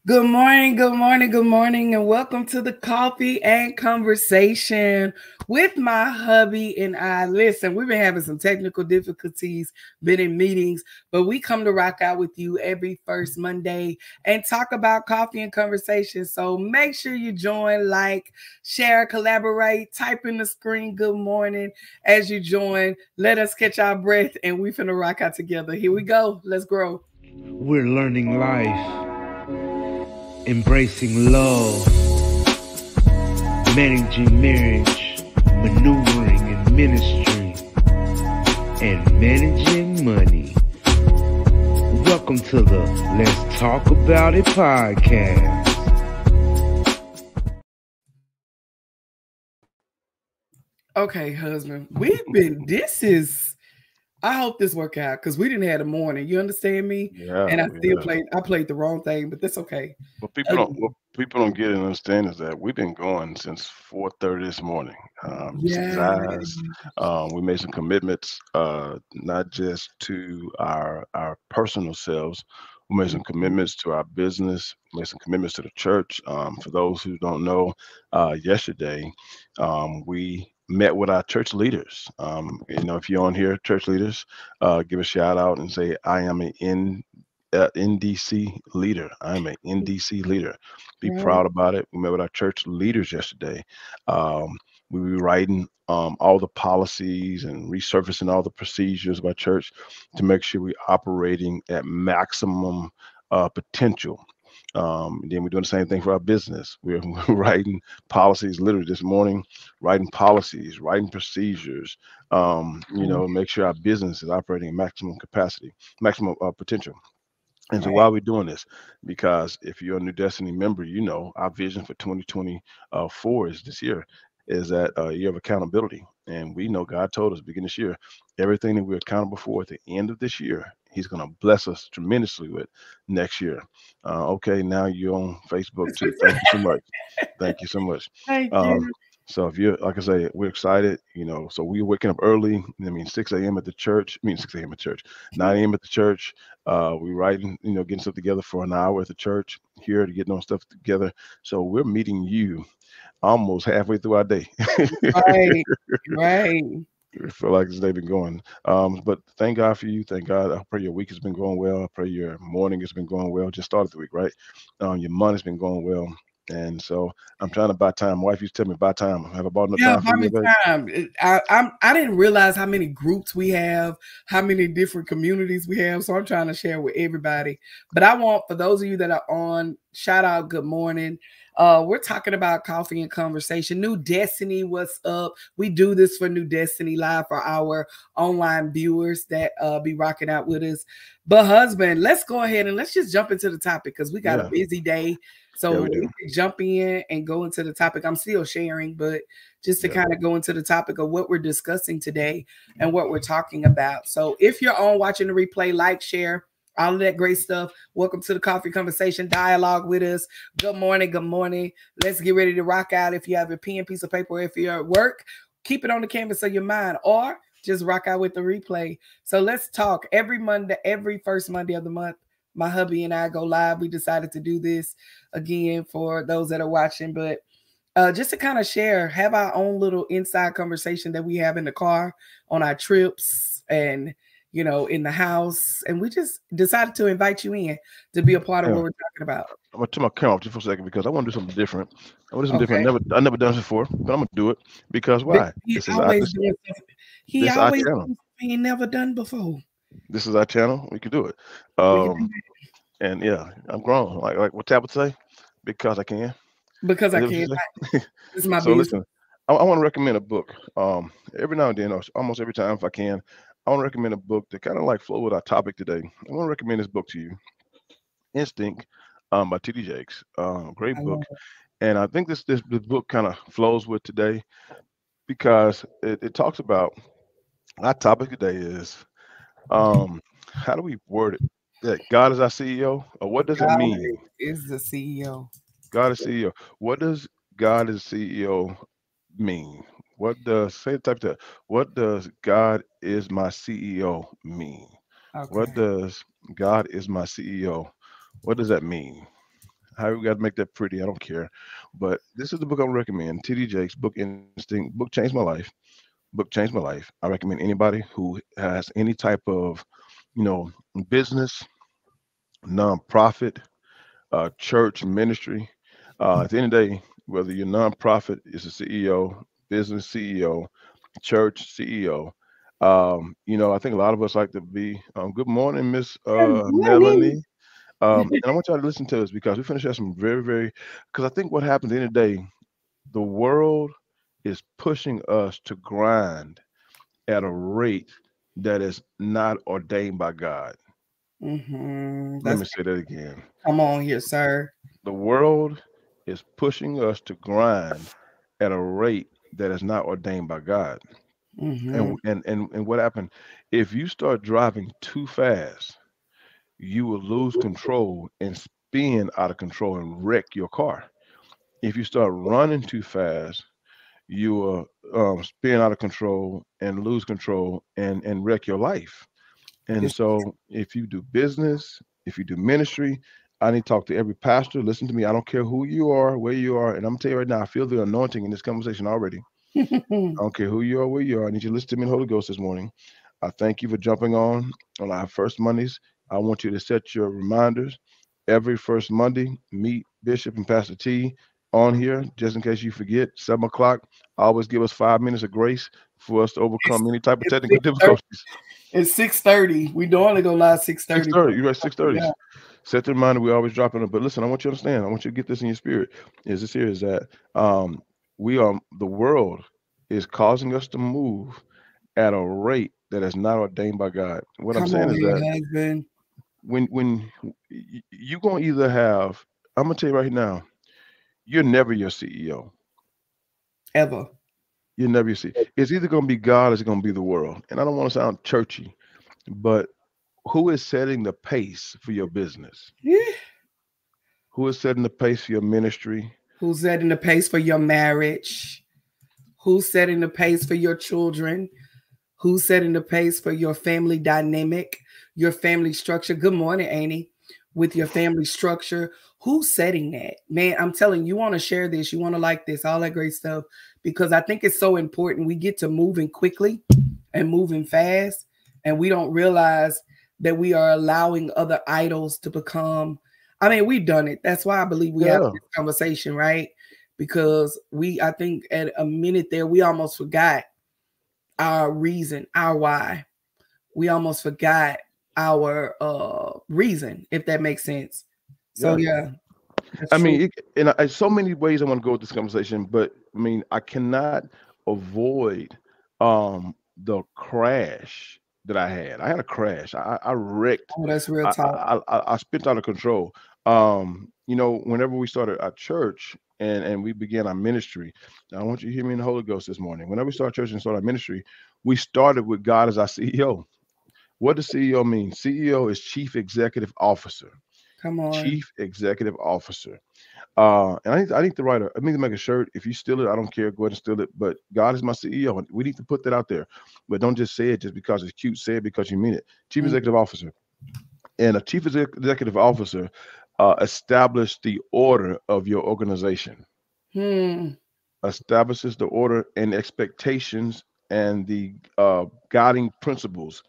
Good morning, good morning, good morning, and welcome to the Coffee and Conversation with my hubby and I. Listen, we've been having some technical difficulties, been in meetings, but we come to rock out with you every first Monday and talk about coffee and conversation. So make sure you join, like, share, collaborate, type in the screen good morning as you join. Let us catch our breath and we finna rock out together. Here we go. Let's grow. We're learning life, embracing love, managing marriage, maneuvering in ministry, and managing money. Welcome to the Let's Talk About It podcast. Okay, husband, I hope this work out because we didn't have a morning. You understand me? Yeah, And I played the wrong thing, but that's okay. What people don't get and understand is that we've been going since 4:30 this morning. Yeah. We made some commitments, not just to our personal selves. We made some commitments to our business. Made some commitments to the church. For those who don't know, yesterday we met with our church leaders. If you're on here, church leaders, give a shout out and say, I am an NDC leader. I'm an NDC leader. Be proud about it. We met with our church leaders yesterday. We were writing all the policies and resurfacing all the procedures of our church to make sure we're operating at maximum potential. Then we're doing the same thing for our business. We're writing policies literally this morning, writing policies, writing procedures, make sure our business is operating at maximum capacity, maximum potential. And so why are we doing this? Because if you're a New Destiny member, you know our vision for 2024 is this year is that year of accountability. And we know God told us beginning this year, everything that we're accountable for at the end of this year, He's going to bless us tremendously with next year. Okay, now you're on Facebook too. Thank you so much. Thank you so much. Thank you. So if you're, like I say, we're excited, so we're waking up early. 6 a.m. at the church. 6 a.m. at church, 9 a.m. at the church. We're writing, getting stuff together for an hour at the church here to get on stuff together. So we're meeting you almost halfway through our day. Right. I feel like this day been going. But thank God for you. Thank God. I pray your week has been going well. I pray your morning has been going well. Just started the week, right? Your month has been going well. And so I'm trying to buy time. My wife used to tell me buy time. Have I bought enough time for you? I didn't realize how many groups we have, how many different communities we have. So I'm trying to share with everybody. But I want, for those of you that are on, shout out, good morning. We're talking about coffee and conversation. New Destiny, what's up? We do this for New Destiny Live for our online viewers that be rocking out with us. But husband, let's go ahead and let's just jump into the topic because we got a busy day. So we can jump in and go into the topic. I'm still sharing, but just to kind of go into the topic of what we're discussing today and what we're talking about. So if you're on watching the replay, like, share, all of that great stuff. Welcome to the Coffee Conversation Dialogue with us. Good morning. Good morning. Let's get ready to rock out. If you have a pen, piece of paper, if you're at work, keep it on the canvas of your mind or just rock out with the replay. So let's talk every Monday, every first Monday of the month. My hubby and I go live. We decided to do this again for those that are watching, but just to kind of share, have our own little inside conversation that we have in the car, on our trips, and in the house. And we just decided to invite you in to be a part of what we're talking about. I'm gonna turn my camera off just for a second because I want to do something different. I want to do something different. I never done this before, but I'm gonna do it because why? He always ain't never done before. This is our channel. We can do it. And yeah, I'm grown. Like what Tabitha say? Because I can. Because I can. This is my so business. Listen, I want to recommend a book. Every now and then, or almost every time if I can, I want to recommend a book to kind of like flow with our topic today. I want to recommend this book to you, Instinct, by T.D. Jakes. Great book. And I think this book kind of flows with today because it talks about our topic today is how do we word it? That God is our CEO, or what does it mean? Is the CEO. God is CEO. What does God is CEO mean? What does what does God is my CEO mean? Okay. What does God is my CEO? What does that mean? How we got to make that pretty? I don't care. But this is the book I recommend. T.D. Jakes' book Instinct. Book changed my life. Book changed my life. I recommend anybody who has any type of, you know, business, nonprofit, church, ministry. At the end of the day, whether you're nonprofit, is a CEO, business CEO, church CEO. I think a lot of us like to be. Good morning, Miss Good morning. Melanie. And I want y'all to listen to us because we finish have some very, very. Because I think what happens at the end of the day, the world is pushing us to grind at a rate that is not ordained by God. Let That's me say that again. come on here, sir. The world is pushing us to grind at a rate that is not ordained by God. Mm-hmm. And what happened? If you start driving too fast, you will lose control and spin out of control and wreck your car. If you start running too fast, you will spin out of control and lose control and wreck your life. And It's so, if you do business, if you do ministry, I need to talk to every pastor. Listen to me. I don't care who you are, where you are. And I'm telling you right now, I feel the anointing in this conversation already. I don't care who you are, where you are. I need you to listen to me in the Holy Ghost this morning. I thank you for jumping on our first Mondays. I want you to set your reminders every first Monday. Meet Bishop and Pastor T on here, just in case you forget. 7 o'clock. Always give us 5 minutes of grace for us to it's, overcome any type of it's technical 6:30. difficulties. It's 6:30. We normally go live Six 6:30. thirty. You're right. 6:30. Yeah. Set the reminder. We always dropping it. But listen, I want you to understand. I want you to get this in your spirit. Is this here? Is that we are the world is causing us to move at a rate that is not ordained by God. What I'm Come saying on is here, that husband. when you gonna either have, I'm gonna tell you right now, you're never your CEO. Ever. You're never your CEO. It's either gonna be God or it's gonna be the world. And I don't want to sound churchy, but who is setting the pace for your business? Yeah. Who is setting the pace for your ministry? Who's setting the pace for your marriage? Who's setting the pace for your children? Who's setting the pace for your family dynamic, your family structure? Good morning, Annie. With your family structure, who's setting that? Man, I'm telling you, you want to share this, you want to like this, all that great stuff, because I think it's so important. We get to moving quickly and moving fast, and we don't realize that we are allowing other idols to become. I mean, we've done it. That's why I believe we have Yeah. this conversation, right? Because I think at a minute there, we almost forgot our reason, our why. We almost forgot our reason, if that makes sense. So Yeah. yeah, that's I true. mean, so many ways I want to go with this conversation, but I mean, I cannot avoid the crash that I had. I had a crash. I wrecked. Oh, that's real I, talk. I spent out of control. Whenever we started our church and we began our ministry, now I want you to hear me in the Holy Ghost this morning. Whenever we start church and start our ministry, we started with God as our CEO. What does CEO mean? CEO is Chief Executive Officer. Come on. Chief Executive Officer. And I need to I need to make a shirt. If you steal it, I don't care. Go ahead and steal it. But God is my CEO. And we need to put that out there. But don't just say it just because it's cute. Say it because you mean it. Chief Mm. Executive Officer. And a Chief Executive Officer establishes the order of your organization, Hmm. establishes the order and expectations and the guiding principles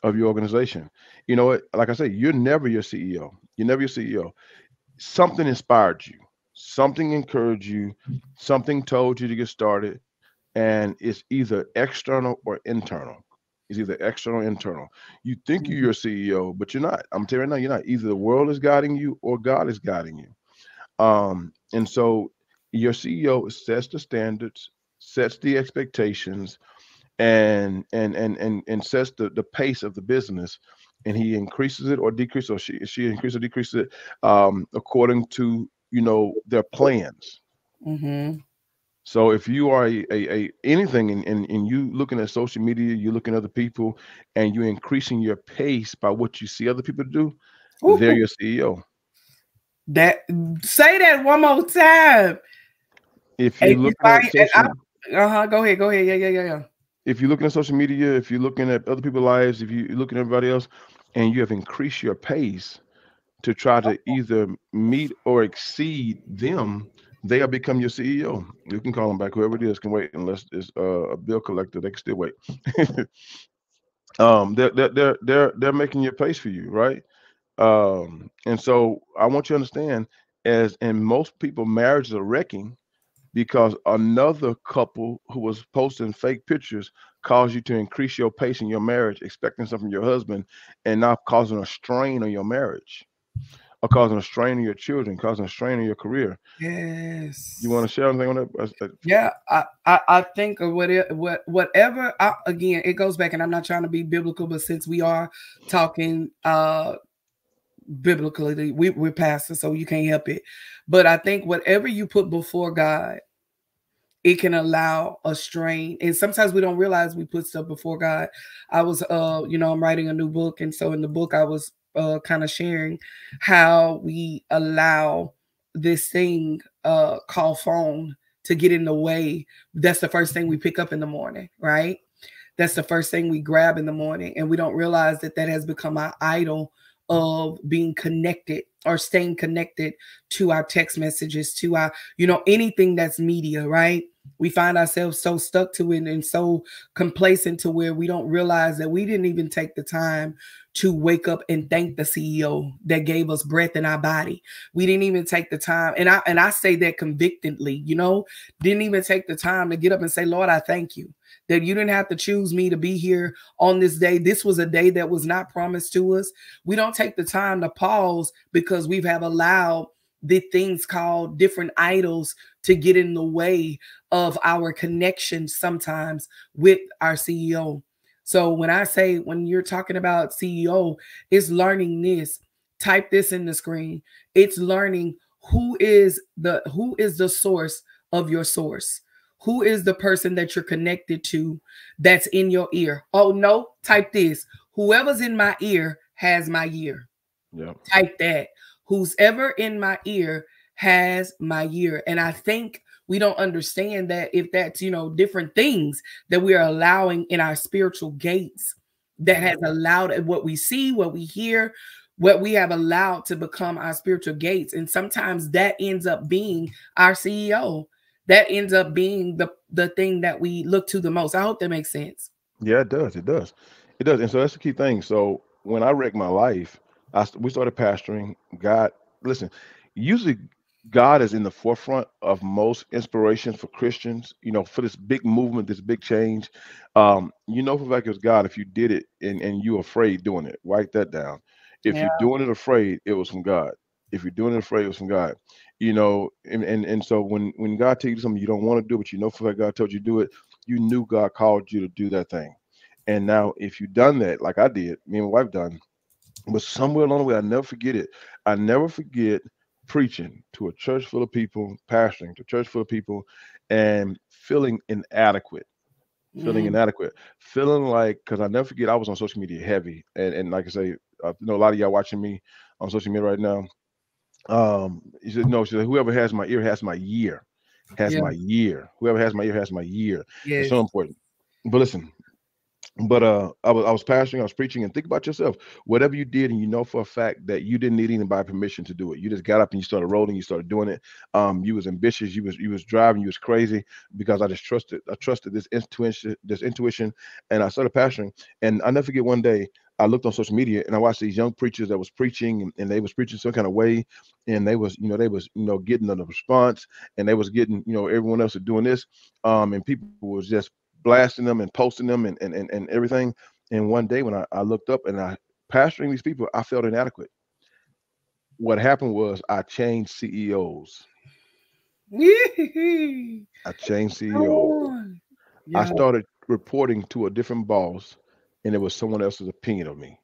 of your organization. You know what? Like I say, you're never your CEO. You're never your CEO. Something inspired you, something encouraged you, something told you to get started, and it's either external or internal. It's either external or internal. You think you're your CEO, but you're not. I'm telling you right now, you're not. Either the world is guiding you or God is guiding you. And so your CEO sets the standards, sets the expectations, and sets the pace of the business, and he increases it or decreases, or she increases or decreases it according to their plans. Mm-hmm. So if you are a anything and you looking at social media, you're looking at other people, and you're increasing your pace by what you see other people do, they're Ooh, your CEO. that say that one more time. If And you're you looking at find and social uh-huh. Go ahead. Go ahead. Yeah, yeah, yeah, yeah. if you're looking at social media, if you're looking at other people's lives, if you're looking at everybody else, and you have increased your pace to try to either meet or exceed them, they'll become your CEO. You can call them back, whoever it is can wait unless it's a bill collector. They can still wait. They're making your place for you, right? And so I want you to understand, as in most people, marriages are wrecking because another couple who was posting fake pictures caused you to increase your pace in your marriage, expecting something from your husband, and now causing a strain on your marriage, or causing a strain on your children, causing a strain on your career. Yes. You want to share anything on that? Yeah, I think of whatever. Again, it goes back, and I'm not trying to be biblical, but since we are talking biblically, we're pastors, so you can't help it. But I think whatever you put before God, it can allow a strain. And sometimes we don't realize we put stuff before God. I was, I'm writing a new book. And so in the book, I was kind of sharing how we allow this thing called phone to get in the way. That's the first thing we pick up in the morning, right? That's the first thing we grab in the morning. And we don't realize that that has become our idol of being connected or staying connected to our text messages, to our, anything that's media, right? We find ourselves so stuck to it and so complacent to where we don't realize that we didn't even take the time to wake up and thank the CEO that gave us breath in our body. We didn't even take the time. And I say that convictedly, didn't even take the time to get up and say, Lord, I thank you that you didn't have to choose me to be here on this day. This was a day that was not promised to us. We don't take the time to pause because we have allowed the things called different idols to get in the way of our connection sometimes with our CEO. So when you're talking about CEO, it's learning this. Type this in the screen. It's learning who is the source of your source. Who is the person that you're connected to that's in your ear? Oh, no, type this. Whoever's in my ear has my ear. Yeah. Type that. Who's ever in my ear has my ear. And I think we don't understand that if that's, different things that we are allowing in our spiritual gates that has allowed what we see, what we hear, what we have allowed to become our spiritual gates. And sometimes that ends up being our CEO. That ends up being the thing that we look to the most. I hope that makes sense. Yeah, it does. It does. It does. And so that's the key thing. So when I wrecked my life, we started pastoring. God, listen, usually God is in the forefront of most inspiration for Christians, for this big movement, this big change. For the fact it was God if you did it and you're afraid doing it. Write that down. If you're doing it afraid, it was from God. If you're doing it afraid, it was from God. And so when God tells you something you don't want to do, but for that God told you to do it, you knew God called you to do that thing. And now if you've done that, like I did, me and my wife done, but somewhere along the way, I never forget it. I never forget preaching to a church full of people, pastoring to a church full of people, and feeling inadequate. Feeling like, because I never forget, I was on social media heavy. And like I say, a lot of y'all watching me on social media right now. He said, no, she said, whoever has my ear has my year, my year. Whoever has my ear has my year. Yes. It's so important. But listen, I was pastoring, I was preaching, and think about yourself. Whatever you did, and for a fact that you didn't need anybody's permission to do it. You just got up and you started rolling, you started doing it. You was ambitious, you was driving, you was crazy, because I trusted this intuition, and I started pastoring. And I never forget, one day I looked on social media and I watched these young preachers that was preaching, and they was preaching some kind of way, and they was getting the response, and they was getting, everyone else was doing this, and people was just blasting them and posting them and everything. And one day when I looked up and I pastoring these people, I felt inadequate. What happened was I changed CEOs. I changed CEOs. Yeah. I started reporting to a different boss, and it was someone else's opinion of me.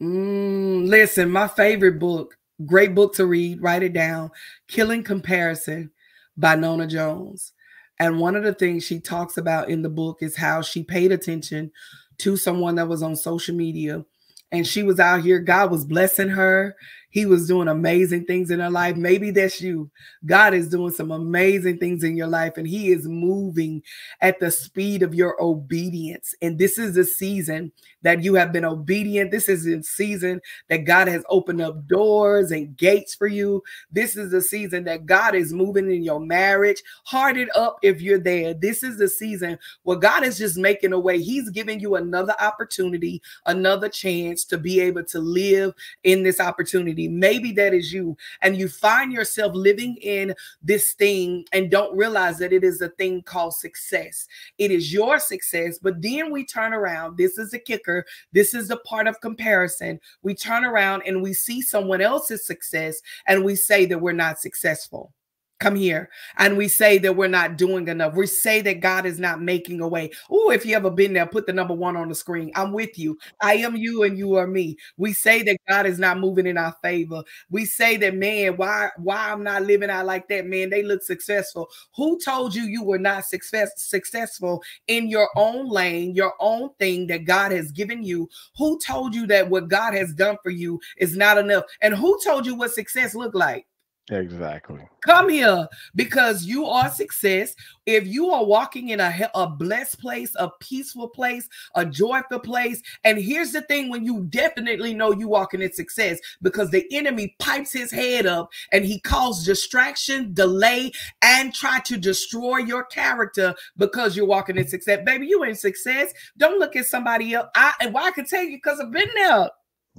Listen, my favorite book, great book to read, write it down, Killing Comparison by Nona Jones. And one of the things she talks about in the book is how she paid attention to someone that was on social media, and she was out here. God was blessing her. He was doing amazing things in her life. Maybe that's you. God is doing some amazing things in your life, and he is moving at the speed of your obedience. And this is the season that you have been obedient. This is the season that God has opened up doors and gates for you. This is the season that God is moving in your marriage. Heart it up if you're there. This is the season where God is just making a way. He's giving you another opportunity, another chance to be able to live in this opportunity. Maybe that is you, and you find yourself living in this thing and don't realize that it is a thing called success. It is your success, but then we turn around. This is the kicker. This is the part of comparison. We turn around and we see someone else's success and we say that we're not successful. Come here. And we say that we're not doing enough. We say that God is not making a way. Oh, if you ever been there, put the number 1 on the screen. I'm with you. I am you and you are me. We say that God is not moving in our favor. We say that, man, why I'm not living out like that, man? They look successful. Who told you you were not successful in your own lane, your own thing that God has given you? Who told you that what God has done for you is not enough? And who told you what success looked like? Exactly. Come here, because you are success. If you are walking in a blessed place, a peaceful place, a joyful place. And here's the thing, when you definitely know you walking in success, because the enemy pipes his head up and he caused distraction, delay, and try to destroy your character because you're walking in success. Baby, you in success. Don't look at somebody else. I can tell you because I've been there.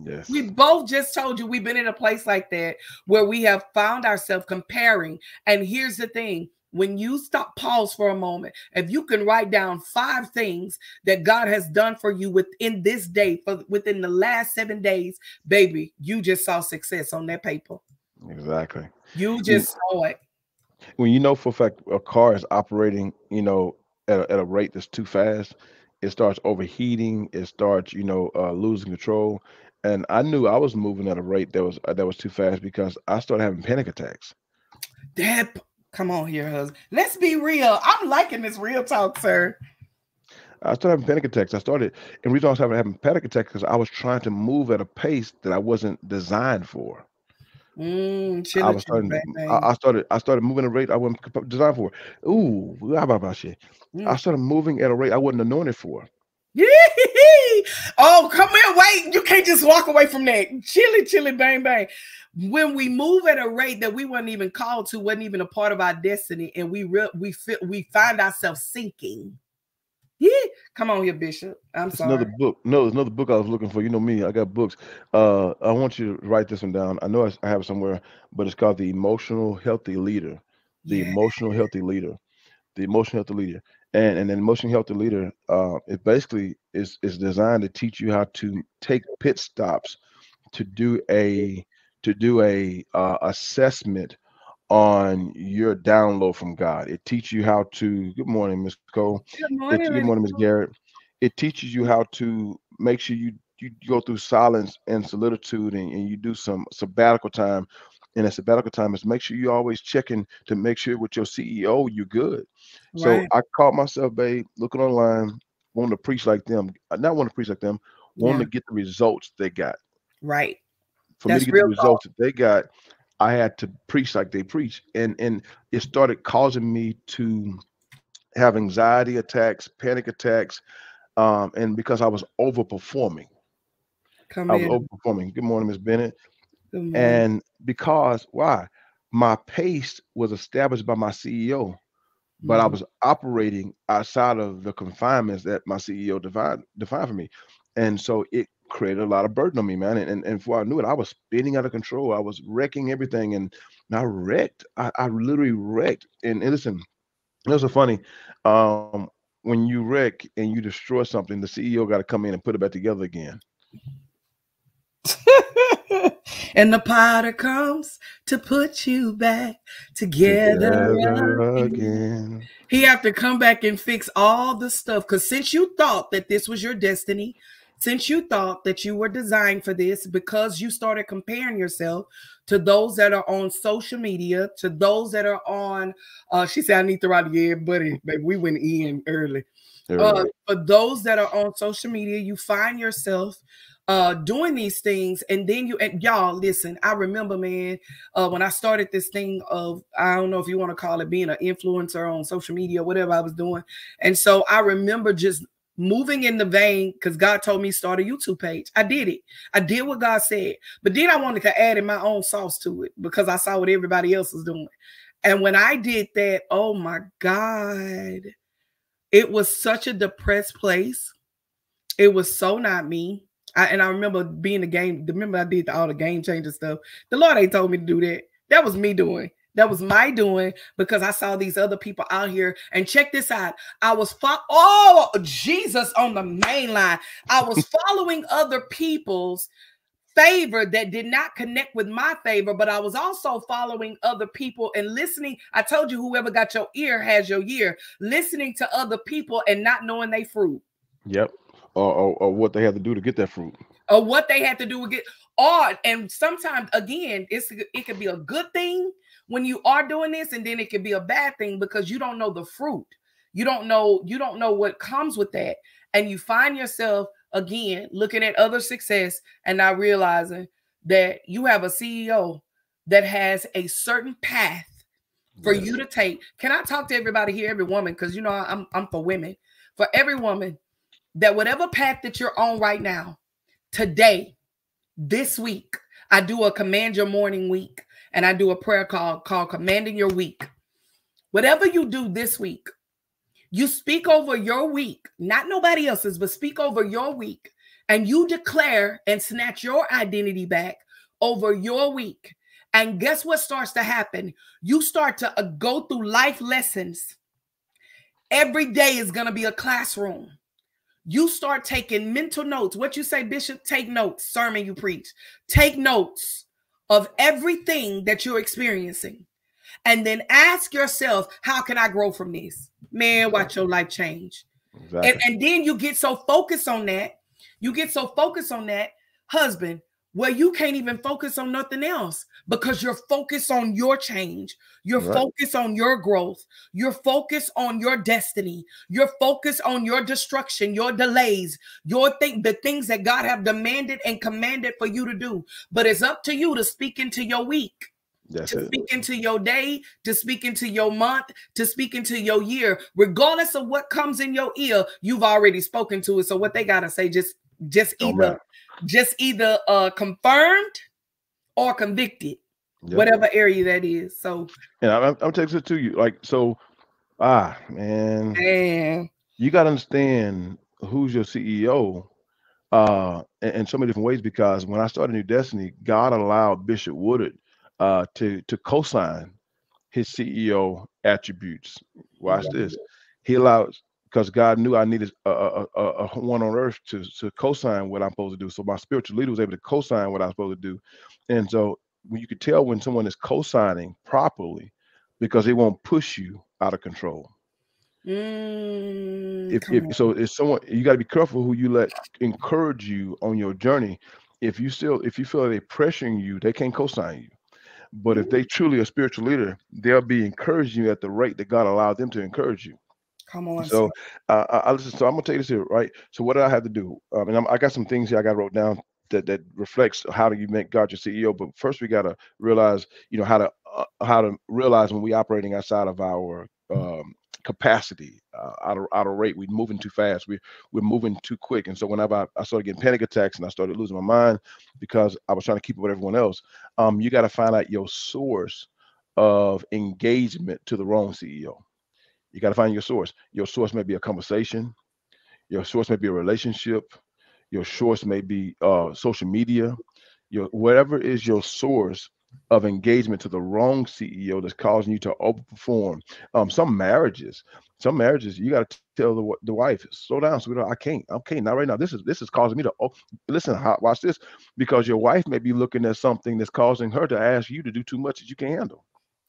Yes. We both just told you we've been in a place like that where we have found ourselves comparing. And here's the thing. When you pause for a moment, if you can write down 5 things that God has done for you within this day, within the last 7 days, baby, you just saw success on that paper. Exactly. You just saw it. When you know for a fact a car is operating, at a rate that's too fast, it starts overheating, it starts, losing control. And I knew I was moving at a rate that was too fast because I started having panic attacks. Come on here, husband. Let's be real. I'm liking this real talk, sir. I started having panic attacks. And the reason I was having panic attacks because I was trying to move at a pace that I wasn't designed for. I started moving at a rate I wasn't designed for. Ooh, how about shit? I started moving at a rate I wasn't anointed for. Oh, come here. Wait, you can't just walk away from that. Chilly, bang, bang. When we move at a rate that we weren't even called to, wasn't even a part of our destiny, and we find ourselves sinking. Yeah, come on here, Bishop. I'm sorry. Another book. No, there's another book I was looking for. You know me, I got books. I want you to write this one down. I know I have it somewhere, but it's called The Emotional Healthy Leader. The Emotional Healthy Leader. The Emotional Healthy Leader. And an emotionally healthy leader, it basically is designed to teach you how to take pit stops to do a assessment on your download from God. It teaches you how to. Good morning, Ms. Cole. Good morning, Ms. Garrett. It teaches you how to make sure you go through silence and solitude, and you do some sabbatical time. And a sabbatical time is make sure you're always checking to make sure with your CEO you're good. So I caught myself, babe, looking online, wanting to preach like them. Not wanting to preach like them, wanting to get the results they got. Right. For me to get the results that they got, I had to preach like they preach. And it started causing me to have anxiety attacks, panic attacks, and because I was overperforming. I was overperforming. Good morning, Ms. Bennett. Good morning. And because, why? My pace was established by my CEO, but I was operating outside of the confinements that my CEO defined for me. And so it created a lot of burden on me, man. And before I knew it, I was spinning out of control. I was wrecking everything. And I wrecked. I literally wrecked. And listen, it was so funny. When you wreck and you destroy something, the CEO got to come in and put it back together again. And the potter comes to put you back together again. He have to come back and fix all the stuff. Because since you thought that this was your destiny, since you thought that you were designed for this, because you started comparing yourself to those that are on social media, to those that are on, she said, I need to write the buddy, baby, we went in early. For those that are on social media, you find yourself doing these things, and then and y'all listen, I remember, man, when I started this thing of, I don't know if you want to call it being an influencer on social media, whatever I was doing. And so I remember just moving in the vein, because God told me start a YouTube page. I did it. I did what God said, but then I wanted to add in my own sauce to it because I saw what everybody else was doing. And when I did that, oh my God, it was such a depressed place. It was so not me. And I remember being remember I did all the game changer stuff. The Lord ain't told me to do that. That was me doing. That was my doing, because I saw these other people out here. And check this out. I was, Jesus on the main line. I was following other people's favor that did not connect with my favor, but I was also following other people and listening. I told you, whoever got your ear has your year. Listening to other people and not knowing they fruit. Yep. Or what they have to do to get that fruit. Or what they have to do to get. And sometimes, again, it could be a good thing when you are doing this, and then it could be a bad thing because you don't know the fruit. You don't know what comes with that. And you find yourself, again, looking at other success and not realizing that you have a CEO that has a certain path for you to take. Can I talk to everybody here, every woman? Because, I'm for women. For every woman, that whatever path that you're on right now, today, this week, I do a Command Your Morning week, and I do a prayer called Commanding Your Week. Whatever you do this week, you speak over your week, not nobody else's, but speak over your week, and you declare and snatch your identity back over your week. And guess what starts to happen? You start to go through life lessons. Every day is going to be a classroom. You start taking mental notes. What you say, Bishop? Take notes. Sermon you preach. Take notes of everything that you're experiencing. And then ask yourself, how can I grow from this? Man, watch your life change. Exactly. And then you get so focused on that. You get so focused on that, husband, where you can't even focus on nothing else because you're focused on your change. You're focused on your growth. You're focused on your destiny. You're focused on your destruction, your delays, the things that God have demanded and commanded for you to do. But it's up to you to speak into your week. Speak into your day, to speak into your month, to speak into your year. Regardless of what comes in your ear, you've already spoken to it. So what they gotta say, just either confirmed or convicted, whatever area that is. So, and I'm texting it to you, like, so, man, you got to understand who's your CEO, in so many different ways. Because when I started New Destiny, God allowed Bishop Woodard to co-sign his CEO attributes. Watch this. He allowed, because God knew I needed a one on earth to co-sign what I'm supposed to do. So my spiritual leader was able to co-sign what I'm supposed to do. And so when you could tell when someone is co-signing properly, because they won't push you out of control. So it's someone, you got to be careful who you let encourage you on your journey. If you feel like they're pressuring you, they can't co-sign you. But if they truly a spiritual leader, they'll be encouraging you at the rate that God allowed them to encourage you. Come on. So I listen. So I'm gonna tell you this here, right? So what did I have to do? And I got some things here I got wrote down that reflects how do you make God your CEO. But first we gotta realize, how to realize when we operating outside of our capacity, out of rate. We're moving too fast. We're moving too quick. And so whenever I started getting panic attacks and I started losing my mind because I was trying to keep up with everyone else, you got to find out your source of engagement to the wrong CEO. You got to find your source. Your source may be a conversation. Your source may be a relationship. Your source may be social media. Whatever is your source of engagement to the wrong CEO that's causing you to overperform. Some marriages, you got to tell the wife, slow down, sweetheart. I can't, not right now. This is causing me to listen. Watch this, because your wife may be looking at something that's causing her to ask you to do too much that you can't handle.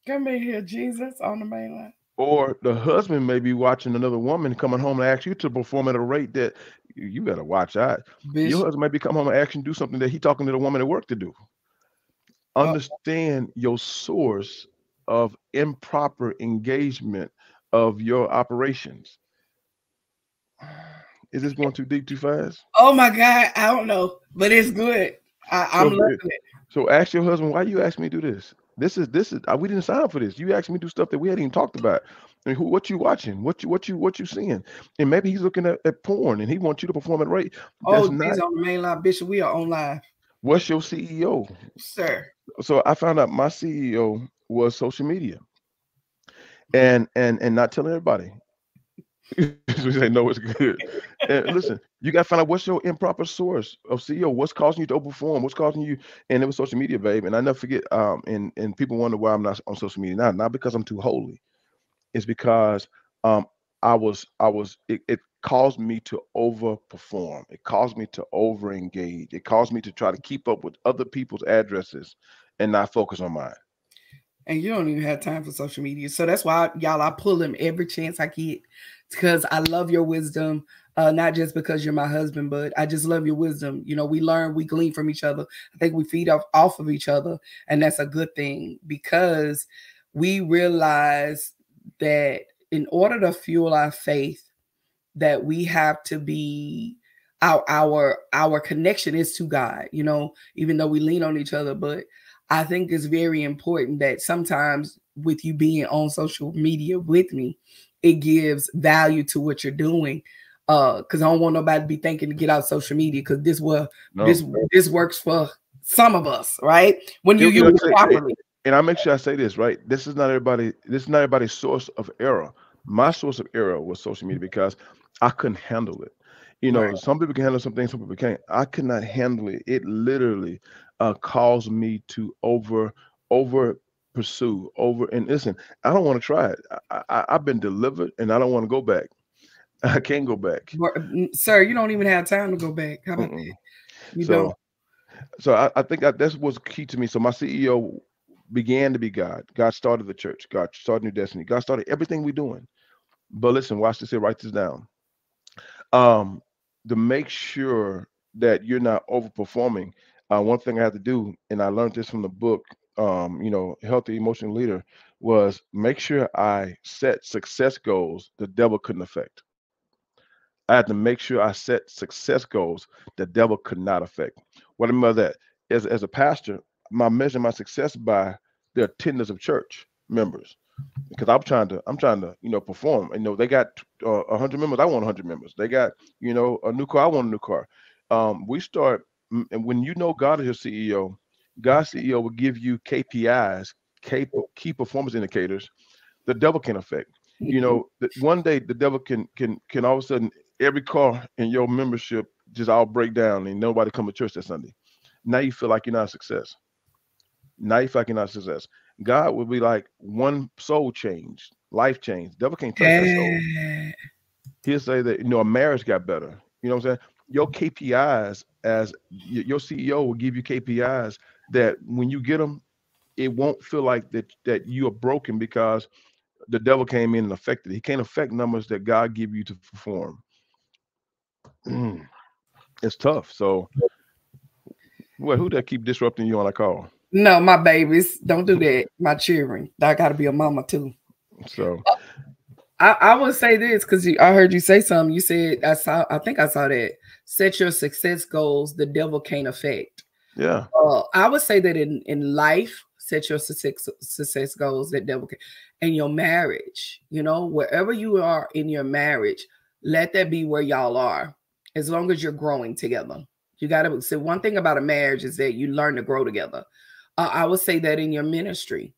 Come in here, Jesus, on the main line. Or the husband may be watching another woman coming home and ask you to perform at a rate that you better watch out. Bishop. Your husband may be coming home and ask you to do something that he's talking to the woman at work to do. Understand your source of improper engagement of your operations. Is this going too deep, too fast? Oh my God, I don't know, but it's good. I'm loving it. So ask your husband, why you ask me to do this? This is we didn't sign up for this. You asked me to do stuff that we hadn't even talked about. I mean, what you watching? What you seeing? And maybe he's looking at porn and he wants you to perform at rate. That's not on the main line, Bishop. We are on live. What's your CEO? Sir. So I found out my CEO was social media. And not telling everybody. So say no, it's good. And listen, you got to find out what's your improper source of CEO. What's causing you to overperform? What's causing you? And it was social media, babe. And I never forget. And people wonder why I'm not on social media now. Not because I'm too holy. It's because it caused me to overperform. It caused me to overengage. It caused me to try to keep up with other people's addresses and not focus on mine. And you don't even have time for social media. So that's why, y'all, I pull them every chance I get because I love your wisdom, not just because you're my husband, but I just love your wisdom. You know, we learn, we glean from each other. I think we feed off of each other. And that's a good thing because we realize that in order to fuel our faith, that we have to be our connection is to God, you know, even though we lean on each other. But I think it's very important that sometimes with you being on social media with me, it gives value to what you're doing. Because I don't want nobody to be thinking to get out social media because this works for some of us, right? When you use it properly. And I make sure I say this, right? This is not everybody's source of error. My source of error was social media because I couldn't handle it. You know, right. Some people can handle some things, some people can't. I could not handle it. It literally caused me to over pursue. And listen, I don't want to try it. I've been delivered and I don't want to go back. I can't go back. Sir, you don't even have time to go back. How about that? You don't. So I think that's what's key to me. So my CEO began to be God. God started the church. God started New Destiny. God started everything we're doing. But listen, watch this here, write this down. To make sure that you're not overperforming, one thing I had to do, and I learned this from the book, Healthy Emotional Leader, was make sure I set success goals the devil couldn't affect. I had to make sure I set success goals the devil could not affect. What I mean by that, as a pastor, I measure my success by the attendance of church members. Because I'm trying to, perform. You know, they got 100 members. I want 100 members. They got, a new car. I want a new car. We start, and when you know God is your CEO, God's CEO will give you KPIs, key performance indicators. The devil can affect. You know, one day the devil can all of a sudden every car in your membership just all break down and nobody come to church that Sunday. Now you feel like you're not a success. God would be like one soul change, life change. Devil can't touch that soul. He'll say that, a marriage got better. You know what I'm saying? Your KPIs as your CEO will give you KPIs that when you get them, it won't feel like that you are broken because the devil came in and affected it. He can't affect numbers that God give you to perform. It's tough. So, who that keep disrupting you on a call? No, my babies. Don't do that. My children. I got to be a mama too. So, I would say this because I heard you say something. You said I think I saw that. Set your success goals the devil can't affect. Yeah. I would say that in life, set your success goals that devil can. And your marriage, wherever you are in your marriage, let that be where y'all are. As long as you're growing together, you got to say one thing about a marriage is that you learn to grow together. I would say that in your ministry,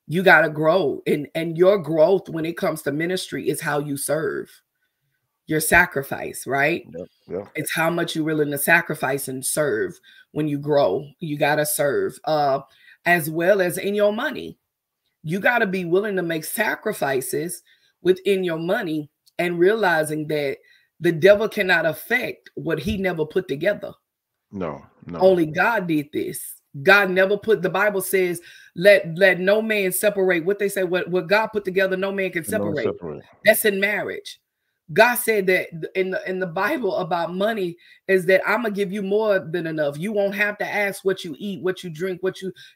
you got to grow, and your growth when it comes to ministry is how you serve, your sacrifice, right? Yep. It's how much you're willing to sacrifice and serve. When you grow, you got to serve, as well as in your money. You got to be willing to make sacrifices within your money and realizing that the devil cannot affect what he never put together. No. Only God did this. God never put, the Bible says, let no man separate. What they say, what God put together, no man can separate. That's in marriage. God said that in the Bible about money is that I'm gonna give you more than enough. You won't have to ask what you eat, what you drink,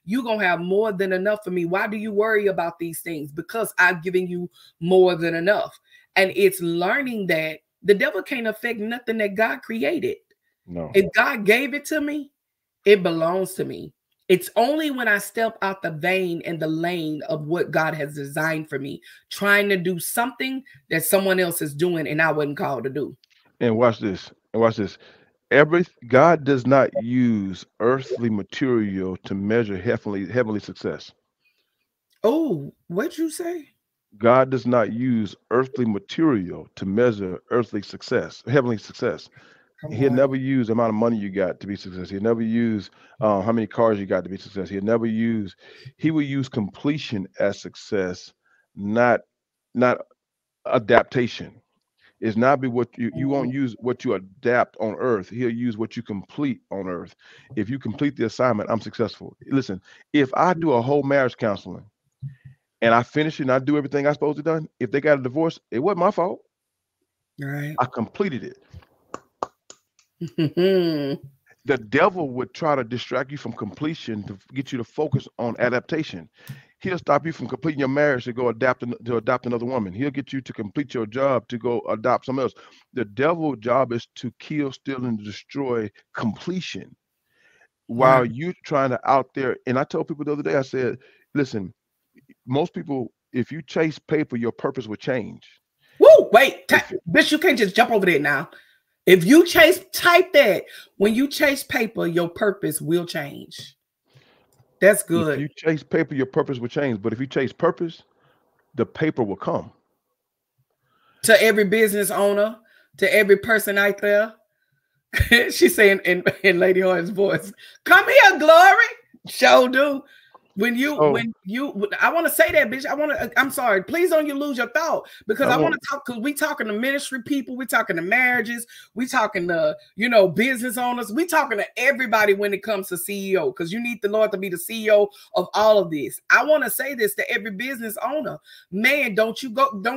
you gonna have more than enough for me. Why do you worry about these things? Because I've given you more than enough. And it's learning that The devil can't affect nothing that God created. No. If God gave it to me, it belongs to me. It's only when I step out the vein and the lane of what God has designed for me, trying to do something that someone else is doing and I wasn't called to do. And watch this. God does not use earthly material to measure heavenly success. Oh, what'd you say? God does not use earthly material to measure heavenly success. He'll never use the amount of money you got to be successful. He'll never use how many cars you got to be successful. He will use completion as success, not adaptation. It's not be what you won't use what you adapt on earth. He'll use what you complete on earth. If you complete the assignment, I'm successful. Listen, if I do a whole marriage counseling and I finish it and I do everything I'm supposed to done, if they got a divorce, it wasn't my fault. Right. I completed it. The devil would try to distract you from completion to get you to focus on adaptation. He'll stop you from completing your marriage to go adopt another woman. He'll get you to complete your job to go adopt someone else. The devil's job is to kill, steal, and destroy completion while you're trying to out there. And I told people the other day, I said, listen, most people, if you chase paper, your purpose will change. Woo! Wait, bitch, you can't just jump over there now. If you type that, when you chase paper, your purpose will change. That's good. If you chase paper, your purpose will change. But if you chase purpose, the paper will come. To every business owner, to every person out there, she's saying in Lady Harden's voice, come here, Glory. Show do. I want to say that, bitch. I'm sorry. Please don't you lose your thought, because I want to talk, because we talking to ministry people, we talking to marriages, we talking to, business owners, we talking to everybody when it comes to CEO, because you need the Lord to be the CEO of all of this. I want to say this to every business owner, man, don't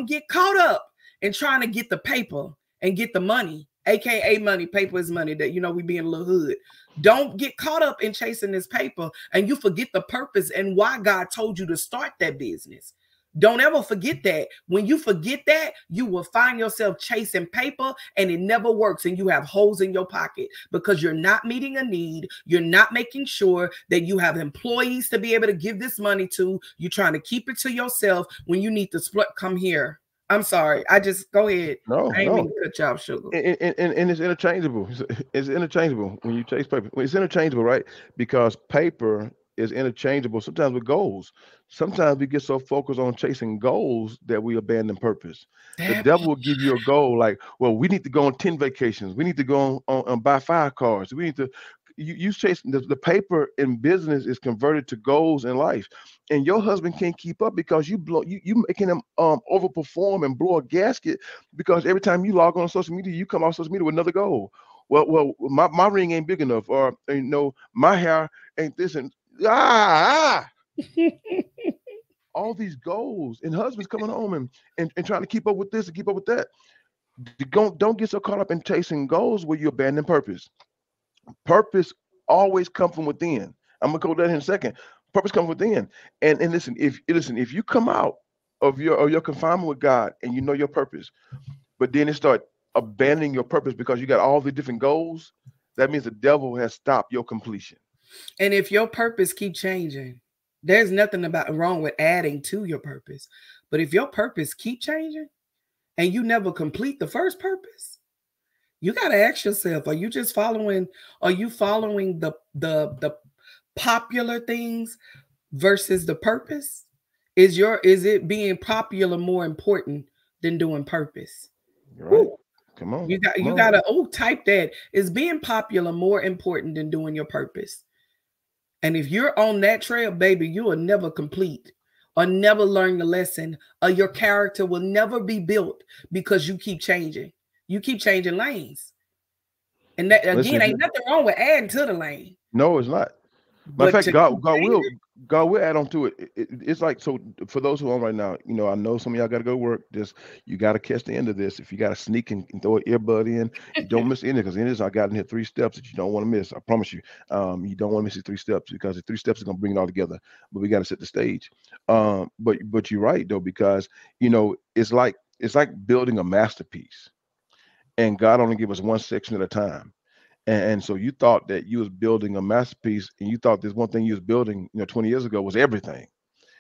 get caught up in trying to get the paper and get the money, aka money. Paper is money, that we be in a little hood. Don't get caught up in chasing this paper and you forget the purpose and why God told you to start that business. Don't ever forget that. When you forget that, you will find yourself chasing paper and it never works, and you have holes in your pocket because you're not meeting a need. You're not making sure that you have employees to be able to give this money to. You're trying to keep it to yourself when you need to split. Come here. I'm sorry. Go ahead. I ain't mean to cut you off, sugar. And it's interchangeable. It's interchangeable when you chase paper. It's interchangeable, right? Because paper is interchangeable sometimes with goals. Sometimes we get so focused on chasing goals that we abandon purpose. The devil will give you a goal like, well, we need to go on 10 vacations. We need to go on buy 5 cars. We need to. You chase the paper in business is converted to goals in life, and your husband can't keep up because you making him overperform and blow a gasket, because every time you log on social media, you come off social media with another goal. Well, my ring ain't big enough, or my hair ain't this, and all these goals, and husbands coming home and trying to keep up with this and keep up with that. Don't get so caught up in chasing goals where you abandon purpose. Purpose always comes from within. I'm gonna go there in a second. Purpose comes within. And listen, if you come out of your confinement with God and you know your purpose, but then it start abandoning your purpose because you got all the different goals, that means the devil has stopped your completion. And if your purpose keep changing, there's nothing wrong with adding to your purpose. But if your purpose keep changing and you never complete the first purpose, you got to ask yourself, are you following the popular things versus the purpose? Is it being popular more important than doing purpose? Right. Come on. You gotta type that. Is being popular more important than doing your purpose? And if you're on that trail, baby, you will never complete or never learn the lesson, or your character will never be built because you keep changing. You keep changing lanes. And that, again, ain't nothing wrong with adding to the lane. No, it's not. Matter of fact, God will add on to it. It's like, so for those who are on right now, I know some of y'all got to go to work. You got to catch the end of this. If you got to sneak and throw an earbud in, you don't miss any, because I got in here 3 steps that you don't want to miss. I promise you. You don't want to miss the 3 steps, because the 3 steps are going to bring it all together. But we got to set the stage. But you're right though, because it's like building a masterpiece. and God only give us one section at a time. And so you thought that you was building a masterpiece, and you thought this one thing you was building, 20 years ago was everything.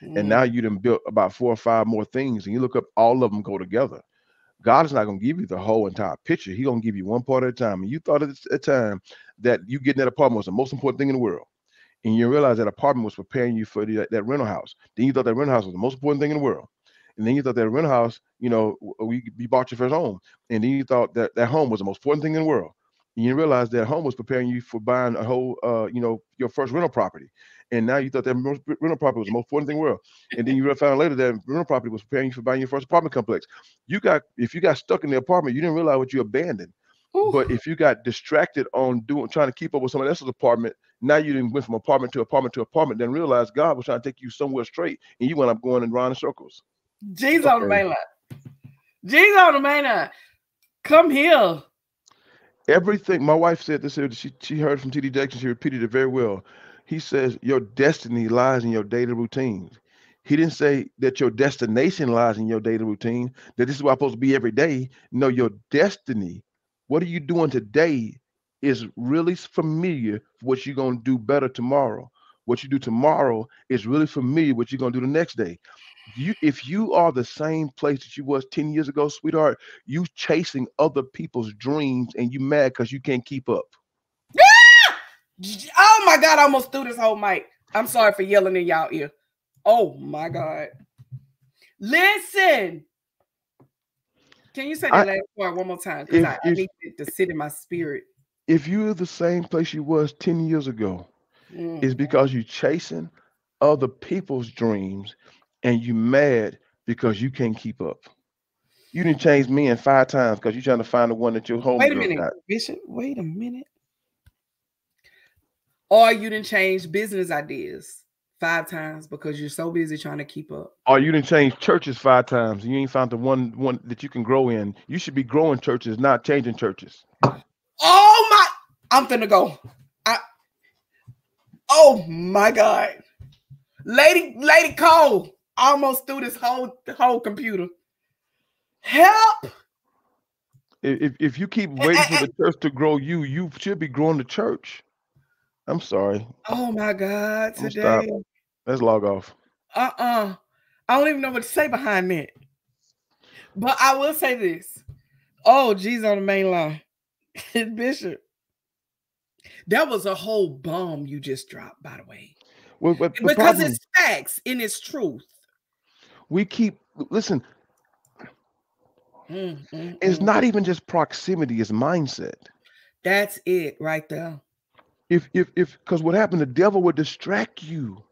And now you done built about 4 or 5 more things, and you look up, all of them go together. God is not going to give you the whole entire picture. He's going to give you one part at a time. And you thought at a time that you getting that apartment was the most important thing in the world. And you realize that apartment was preparing you for that rental house. Then you thought that rental house was the most important thing in the world. And then you thought that rental house, you bought your first home. And then you thought that that home was the most important thing in the world. And you realize that home was preparing you for buying a whole, your first rental property. And now you thought that rental property was the most important thing in the world. And then you found out later that rental property was preparing you for buying your first apartment complex. If you got stuck in the apartment, you didn't realize what you abandoned. Ooh. But if you got distracted on trying to keep up with someone else's apartment, now you didn't went from apartment to apartment to apartment, then realize God was trying to take you somewhere straight, and you went up going around in circles. Jesus on the main line. Jesus on the main line. Come here. Everything. My wife said this. She heard from T.D. Jackson. She repeated it very well. He says your destiny lies in your daily routines. He didn't say that your destination lies in your daily routine, that this is where I'm supposed to be every day. No, your destiny, what are you doing today, is really familiar for what you're going to do better tomorrow. What you do tomorrow is really familiar what you're going to do the next day. If you are the same place that you was 10 years ago, sweetheart, you chasing other people's dreams and you mad because you can't keep up. Oh my God, I almost threw this whole mic. I'm sorry for yelling in y'all ear. Oh my God. Listen. Can you say that last part one more time? Because I need it to sit in my spirit. If you're the same place you was 10 years ago, it's because you're chasing other people's dreams and you mad because you can't keep up. You didn't change men 5 times because you're trying to find the one that your home. Wait a minute, Bishop. Wait a minute. Or you didn't change business ideas 5 times because you're so busy trying to keep up. Or you didn't change churches 5 times and you ain't found the one that you can grow in. You should be growing churches, not changing churches. Oh my! I'm finna go. Oh my God, Lady Cole almost threw this whole computer. Help! If you keep waiting for the church to grow you should be growing the church. I'm sorry. Oh my God, today. Let's log off. I don't even know what to say behind that. But I will say this. Oh, geez, on the main line. Bishop. That was a whole bomb you just dropped, by the way. Well, because it's facts and it's truth. We keep, listen, it's not even just proximity, it's mindset. That's it right there. Because what happened, the devil would distract you.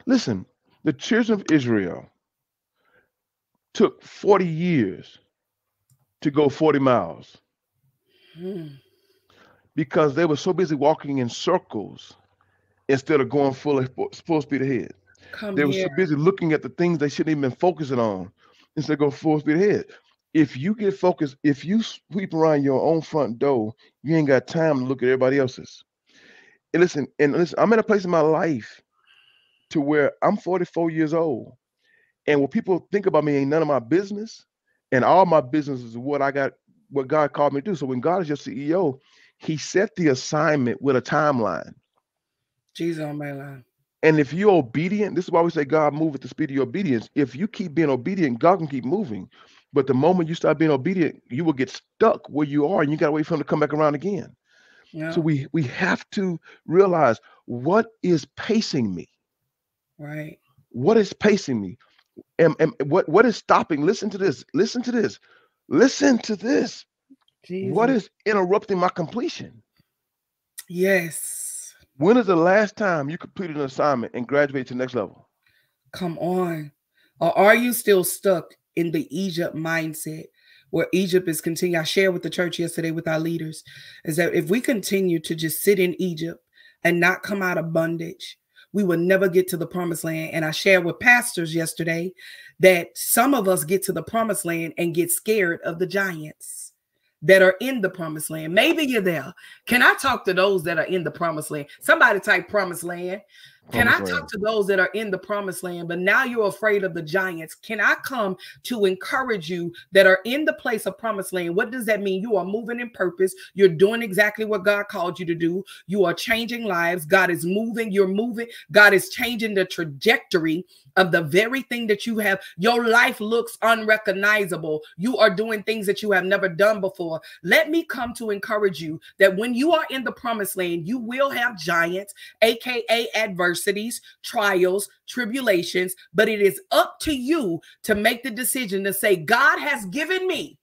Listen, the children of Israel took 40 years to go 40 miles. Because they were so busy walking in circles instead of going full speed ahead. They were so busy looking at the things they shouldn't even been focusing on instead of going full speed ahead. If you get focused, if you sweep around your own front door, you ain't got time to look at everybody else's. And listen, I'm in a place in my life to where I'm 44 years old. And what people think about me ain't none of my business. And all my business is what God called me to do. So when God is your CEO, he set the assignment with a timeline. Jesus on my line. And if you're obedient, this is why we say God move at the speed of your obedience. If you keep being obedient, God can keep moving. But the moment you start being obedient, you will get stuck where you are and you got to wait for him to come back around again. Yeah. So we have to realize, what is pacing me? Right. What is pacing me? And what is stopping? Listen to this. Listen to this. Listen to this. Jesus. What is interrupting my completion? Yes. When is the last time you completed an assignment and graduated to the next level? Come on. Or are you still stuck in the Egypt mindset where Egypt is continuing? I shared with the church yesterday with our leaders is that if we continue to just sit in Egypt and not come out of bondage, we will never get to the promised land. And I shared with pastors yesterday that some of us get to the promised land and get scared of the giants that are in the promised land. Maybe you're there. Can I talk to those that are in the promised land? Somebody type promised land. Can I talk to those that are in the promised land, but now you're afraid of the giants? Can I come to encourage you that are in the place of promised land? What does that mean? You are moving in purpose. You're doing exactly what God called you to do. You are changing lives. God is moving. You're moving. God is changing the trajectory of the very thing that you have. Your life looks unrecognizable. You are doing things that you have never done before. Let me come to encourage you that when you are in the promised land, you will have giants, aka adversities, trials, tribulations, but it is up to you to make the decision to say, God has given me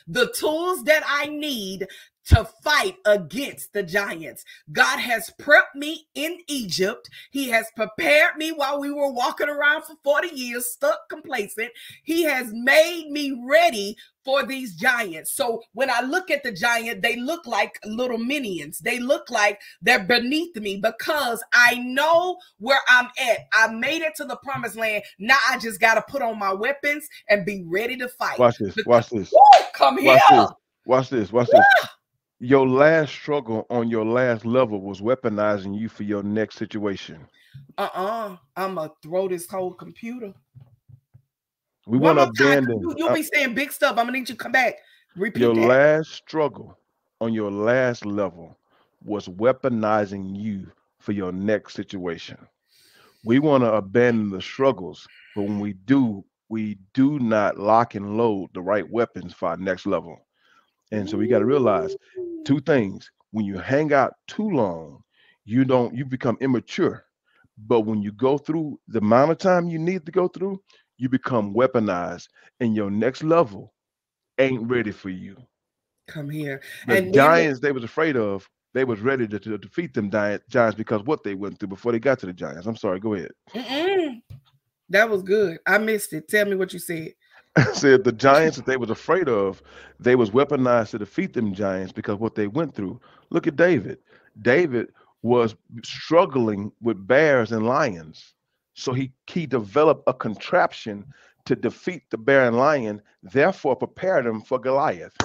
the tools that I need to fight against the giants. God has prepped me in Egypt. He has prepared me while we were walking around for 40 years, stuck complacent. He has made me ready for these giants. So when I look at the giant, they look like little minions. They look like they're beneath me because I know where I'm at. I made it to the promised land. Now I just got to put on my weapons and be ready to fight. Watch this. Watch this. Woo, come here. Watch this. Watch this. Your last struggle on your last level was weaponizing you for your next situation. I'm gonna throw this whole computer. We want to abandon. You'll be saying big stuff. I'm gonna need you to come back. Repeat your that. last struggle on your last level was weaponizing you for your next situation. We want to abandon the struggles, but when we do not lock and load the right weapons for our next level. And so we got to realize two things. When you hang out too long, you become immature. But when you go through the amount of time you need to go through, you become weaponized, and your next level ain't ready for you. Come here. The giants they was afraid of, they was ready to defeat them giants because what they went through before they got to the giants. I'm sorry, go ahead. That was good. I missed it. Tell me what you said. I said the giants that they was afraid of, they was weaponized to defeat them giants because what they went through. Look at David. David was struggling with bears and lions. So he developed a contraption to defeat the bear and lion, therefore prepared him for Goliath.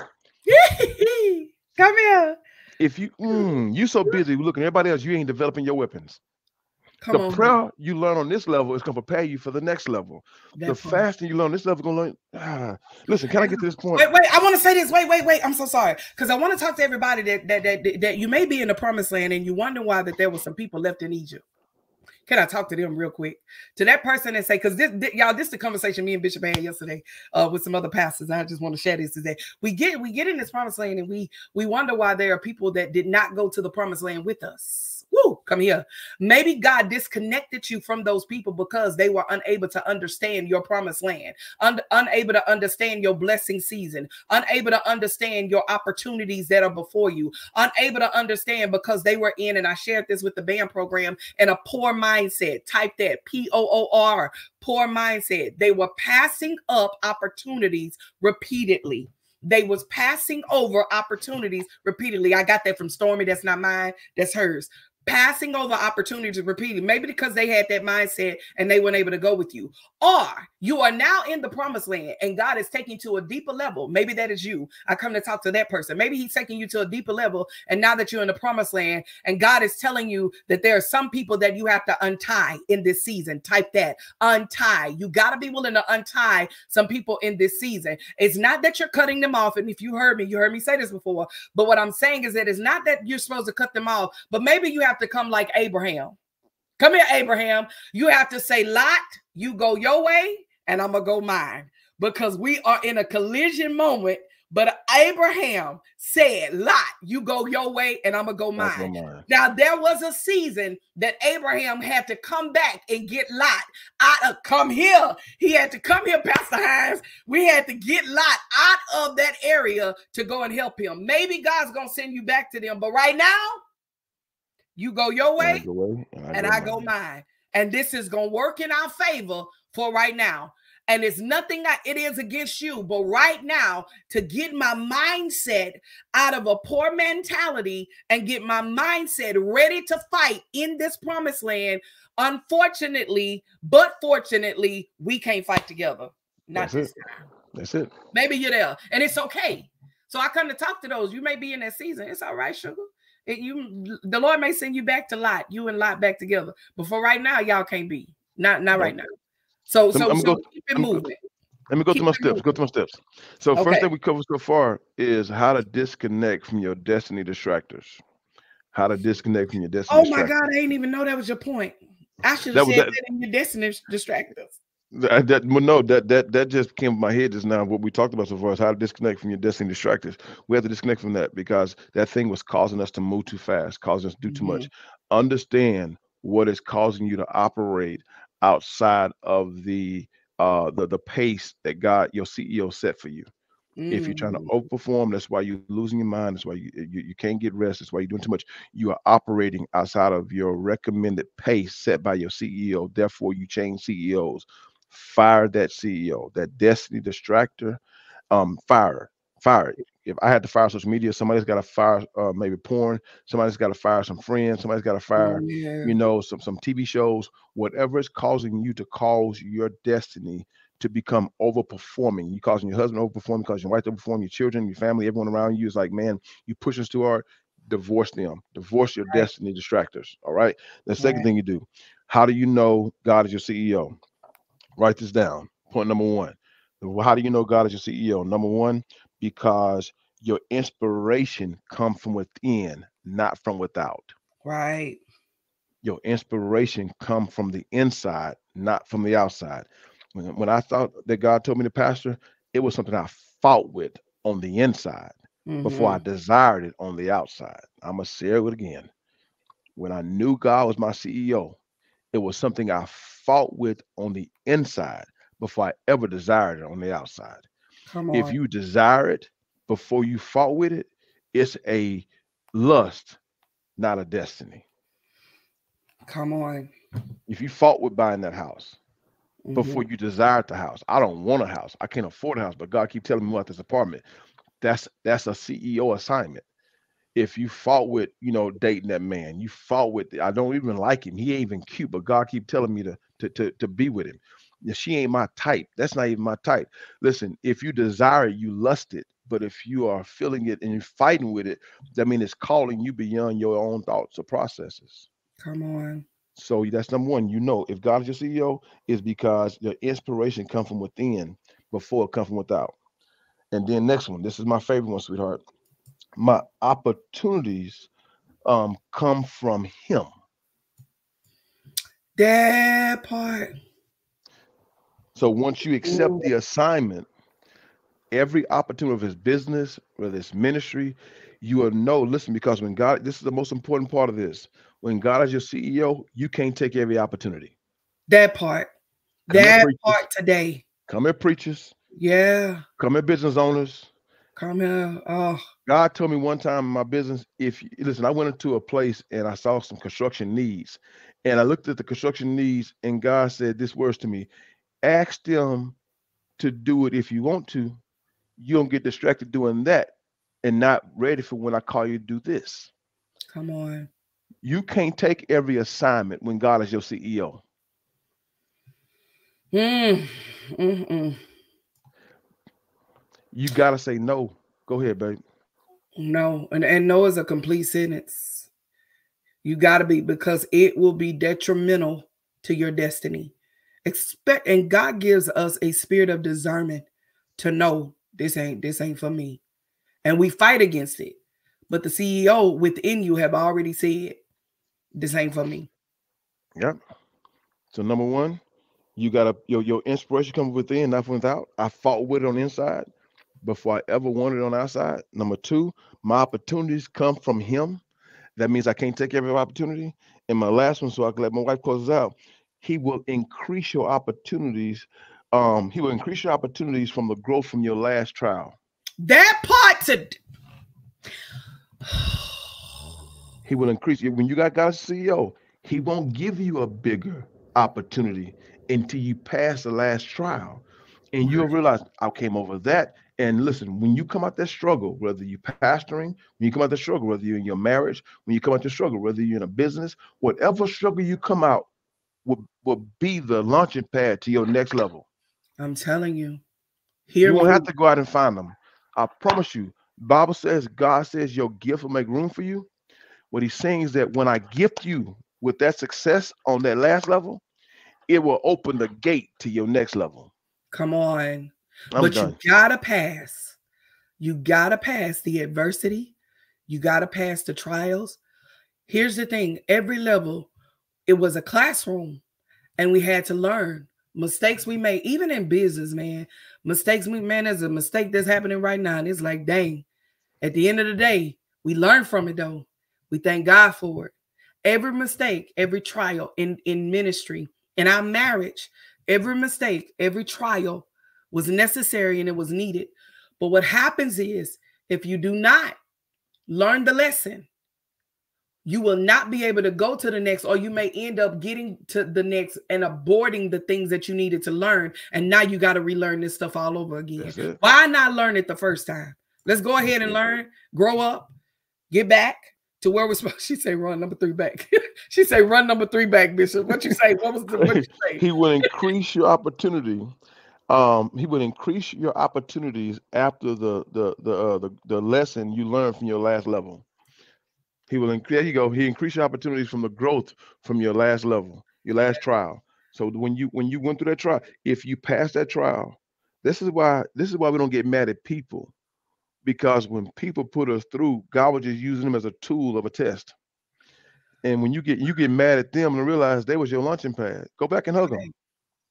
Come here. If you so busy looking at everybody else, you ain't developing your weapons. The prayer you learn on this level is going to prepare you for the next level. The fasting you learn on this level is going to learn. Listen, can I get to this point? Wait, I want to say this. Wait. I'm so sorry. Because I want to talk to everybody that you may be in the promised land and you wonder why that there were some people left in Egypt. Can I talk to them real quick? To that person and say, because this is the conversation me and Bishop had yesterday with some other pastors. I just want to share this today. We get in this promised land and we wonder why there are people that did not go to the promised land with us. Woo, come here. Maybe God disconnected you from those people because they were unable to understand your promised land, unable to understand your blessing season, unable to understand your opportunities that are before you, unable to understand because they were in, and I shared this with the band program, in a poor mindset. Type that, P-O-O-R, poor mindset. They were passing up opportunities repeatedly. They was passing over opportunities repeatedly. I got that from Stormy. That's not mine. That's hers. Passing over opportunities repeatedly, maybe because they had that mindset and they weren't able to go with you. Or you are now in the promised land and God is taking you to a deeper level. Maybe that is you. I come to talk to that person. Maybe he's taking you to a deeper level. And now that you're in the promised land and God is telling you that there are some people that you have to untie in this season. Type that, untie. You got to be willing to untie some people in this season. It's not that you're cutting them off. And if you heard me say this before, but what I'm saying is that it's not that you're supposed to cut them off, but maybe you have to come like Abraham. Come here, Abraham. You have to say, Lot, you go your way and I'm going to go mine, because we are in a collision moment. But Abraham said, Lot, you go your way and I'm going to go mine. Now, there was a season that Abraham had to come back and get Lot out of, come here. He had to come here, Pastor Hines. We had to get Lot out of that area to go and help him. Maybe God's going to send you back to them. But right now, you go your way and I go mine. And this is going to work in our favor for right now. And it's nothing that it is against you. But right now, to get my mindset out of a poor mentality and get my mindset ready to fight in this promised land, unfortunately, but fortunately, we can't fight together. Not this time. That's it. Maybe you're there and it's okay. So I come to talk to those. You may be in that season. It's all right, sugar. The Lord may send you back to Lot, you and Lot back together. But for right now, y'all can't be. Not right now. So keep it moving. Let me go through my steps. Go through my steps. So Okay. first thing we covered so far is how to disconnect from your destiny distractors. How to disconnect from your destiny distractors. Oh my God, I didn't even know that was your point. I should have said that in your destiny distractors. That just came to my head just now. What we talked about so far is how to disconnect from your destiny distractors. We have to disconnect from that because that thing was causing us to move too fast, causing us to do too much. Understand what is causing you to operate outside of the pace that God, your CEO, set for you. If you're trying to overperform, that's why you're losing your mind. That's why you can't get rest. That's why you're doing too much. You are operating outside of your recommended pace set by your CEO. Therefore, you change CEOs. Fire that CEO, that destiny distractor. Fire it. If I had to fire social media, somebody's got to fire maybe porn. Somebody's got to fire some friends. Somebody's got to fire, some TV shows. Whatever is causing you to cause your destiny to become overperforming. You causing your husband overperform, you causing your wife to overperform, your children, your family, everyone around you is like, man, you push us too hard. Divorce them. Divorce your destiny distractors. All right. The second thing you do, how do you know God is your CEO? Write this down. Point number one. How do you know God is your CEO? Number one, because your inspiration comes from within, not from without. Right. Your inspiration comes from the inside, not from the outside. When I thought that God told me to pastor, it was something I fought with on the inside before I desired it on the outside. I'm going to say it again. When I knew God was my CEO, it was something I fought with on the inside before I ever desired it on the outside. Come on. If you desire it before you fought with it, it's a lust, not a destiny. Come on. If you fought with buying that house before you desired the house, I don't want a house. I can't afford a house, but God keep telling me about this apartment. That's a CEO assignment. If you fought with, dating that man, you fought with, I don't even like him. He ain't even cute, but God keep telling me to be with him. She ain't my type. That's not even my type. Listen, if you desire it, you lust it. But if you are feeling it and you're fighting with it, that means it's calling you beyond your own thoughts or processes. Come on. So that's number one. If God is your CEO, is because your inspiration comes from within before it comes from without. And then next one, this is my favorite one, sweetheart. My opportunities come from him. That part. So once you accept the assignment, every opportunity of his business, whether it's ministry, you will know, listen, because when God, this is the most important part of this. When God is your CEO, you can't take every opportunity. That part. That part today. Come here, preachers. Yeah. Come here, business owners. Come here. Oh. God told me one time in my business, listen, I went into a place and I saw some construction needs. And I looked at the construction needs and God said this words to me, ask them to do it if you want to. You don't get distracted doing that and not ready for when I call you to do this. Come on. You can't take every assignment when God is your CEO. You got to say no. Go ahead, babe. No. And no is a complete sentence. You got to be, because it will be detrimental to your destiny. And God gives us a spirit of discernment to know this ain't for me. And we fight against it. But the CEO within you have already said, this ain't for me. Yep. So number one, you got your inspiration comes within, not from without. I fought with it on the inside before I ever wanted it on the outside. Number two, my opportunities come from him. That means I can't take every opportunity. And my last one, so I can let my wife close this out. He will increase your opportunities. He will increase your opportunities from the growth from your last trial. That part He will increase when you got God's CEO. He won't give you a bigger opportunity until you pass the last trial, and you'll realize I came over that. And listen, when you come out that struggle, whether you're pastoring, when you come out that struggle, whether you're in your marriage, when you come out the struggle, whether you're in a business, whatever struggle you come out will be the launching pad to your next level. I'm telling you. You won't have to go out and find them. I promise you. Bible says, God says your gift will make room for you. What he's saying is that when I gift you with that success on that last level, it will open the gate to your next level. Come on. I'm But done. you gotta pass. You gotta pass the adversity. You gotta pass the trials. Here's the thing. Every level, it was a classroom, and we had to learn. Mistakes we made, even in business, man. Mistakes we made, there's a mistake that's happening right now. And it's like, dang, at the end of the day, we learn from it though. We thank God for it. Every mistake, every trial in ministry, in our marriage, every mistake, every trial was necessary and it was needed. But what happens is, if you do not learn the lesson, you will not be able to go to the next, or you may end up getting to the next and aborting the things that you needed to learn. And now you got to relearn this stuff all over again. Why not learn it the first time? Let's go ahead and learn, grow up, get back to where we're supposed. She say run number 3 back. She say run number 3 back, Bishop. What you say? What you say? He will increase your opportunity. He will increase your opportunities after the lesson you learned from your last level. He will increase. There you go. He increased your opportunities from the growth from your last level, your last trial. So when you went through that trial, if you pass that trial, this is why we don't get mad at people, because when people put us through, God was just using them as a tool of a test. And when you get mad at them and realize they was your launching pad, go back and hug them,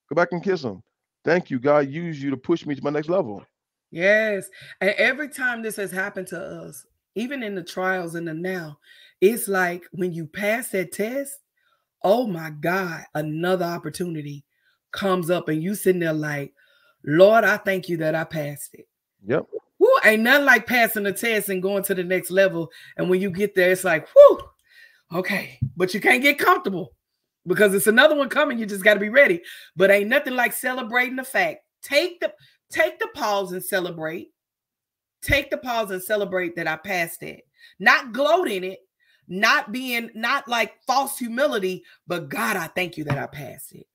go back and kiss them. Thank you, God used you to push me to my next level. Yes, and every time this has happened to us, even in the trials and the now, it's like when you pass that test, oh my God, another opportunity comes up and you sitting there like, Lord, I thank you that I passed it. Yep. Woo, ain't nothing like passing the test and going to the next level. And when you get there, it's like, whoo, okay. But you can't get comfortable because it's another one coming. You just got to be ready. But ain't nothing like celebrating the fact. Take the pause and celebrate. Take the pause and celebrate that I passed it. Not gloat in it, not like false humility, but God, I thank you that I passed it.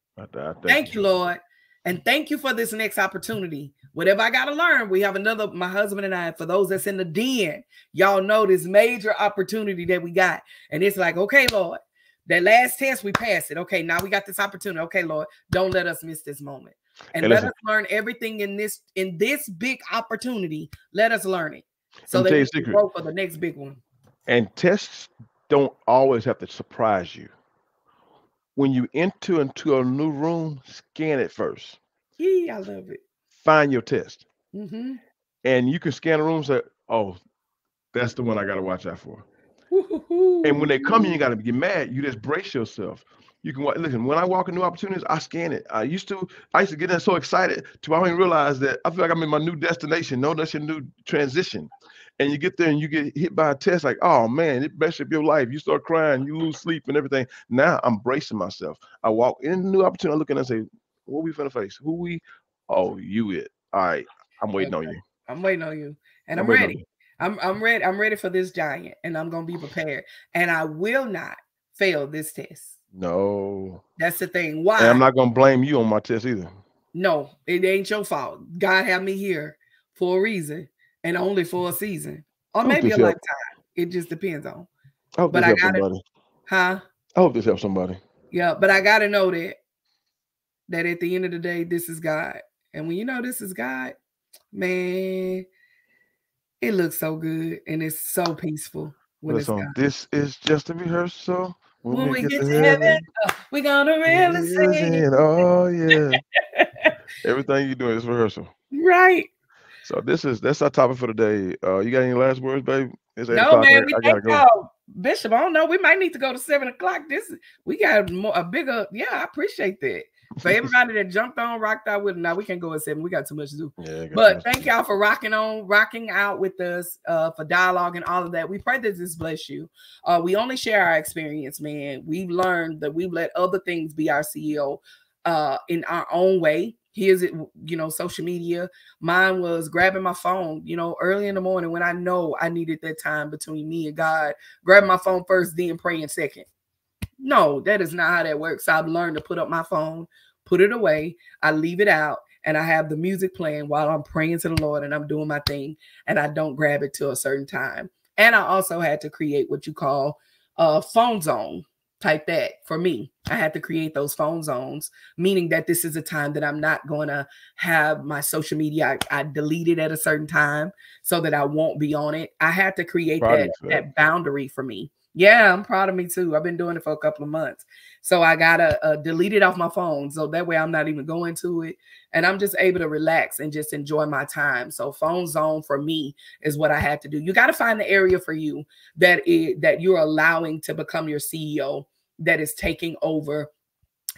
Thank you, Lord. And thank you for this next opportunity. Whatever I got to learn, we have another, my husband and I, for those that's in the den, y'all know this major opportunity that we got. And it's like, okay, Lord, that last test, we passed it. Okay, now we got this opportunity. Okay, Lord, don't let us miss this moment. And let us learn everything in this big opportunity. Let us learn it so that we can go for the next big one. And tests don't always have to surprise you. When you enter into a new room, scan it first. Yeah, I love it. Find your test. Mm-hmm. And you can scan a room and say, oh, that's the one I got to watch out for. And when they come in, you got to get mad. You just brace yourself. You can listen. When I walk in new opportunities, I scan it. I used to get in so excited to I don't even realize that I feel like I'm in my new destination. No, that's your new transition. And you get there and you get hit by a test like, oh man, it messes up your life. You start crying, you lose sleep and everything. Now I'm bracing myself. I walk in a new opportunity. I look and I say, what we finna face? Who we? Oh, you it. All right, I'm waiting on you. I'm waiting on you, and I'm ready. I'm ready. I'm ready for this giant, and I'm gonna be prepared. And I will not fail this test. No, that's the thing. Why? And I'm not gonna blame you on my test either. No, it ain't your fault. God have me here for a reason and only for a season, or maybe a lifetime. It just depends on. I hope this helps somebody. Huh? I hope this helps somebody. Yeah, but I gotta know that at the end of the day, this is God, and when you know this is God, man, it looks so good and it's so peaceful. Listen, this is just a rehearsal. When we get to heaven, we're gonna really sing. Oh yeah. Everything you do is rehearsal. Right. So that's our topic for today. You got any last words, babe? It's 8 no, o'clock. Man, I gotta go. Bishop, I don't know. We might need to go to 7 o'clock. We got a bigger. Yeah, I appreciate that. For everybody that jumped on, rocked out with. Now we can't go at 7. We got too much to do. Yeah, but thank y'all for rocking out with us, for dialogue and all of that. We pray that this bless you. We only share our experience, man. We've learned that we've let other things be our CEO in our own way. Here's it, social media. Mine was grabbing my phone, early in the morning when I know I needed that time between me and God. Grabbing my phone first, then praying second. No, that is not how that works. I've learned to put up my phone, put it away. I leave it out and I have the music playing while I'm praying to the Lord and I'm doing my thing, and I don't grab it till a certain time. And I also had to create what you call phone zone type that for me. I had to create those phone zones, meaning that this is a time that I'm not going to have my social media. I delete it at a certain time so that I won't be on it. I had to create that boundary for me. Yeah, I'm proud of me too. I've been doing it for a couple of months. So I got to delete it off my phone. So that way I'm not even going to it. And I'm just able to relax and just enjoy my time. So phone zone for me is what I had to do. You got to find the area for you that you're allowing to become your CEO, that is taking over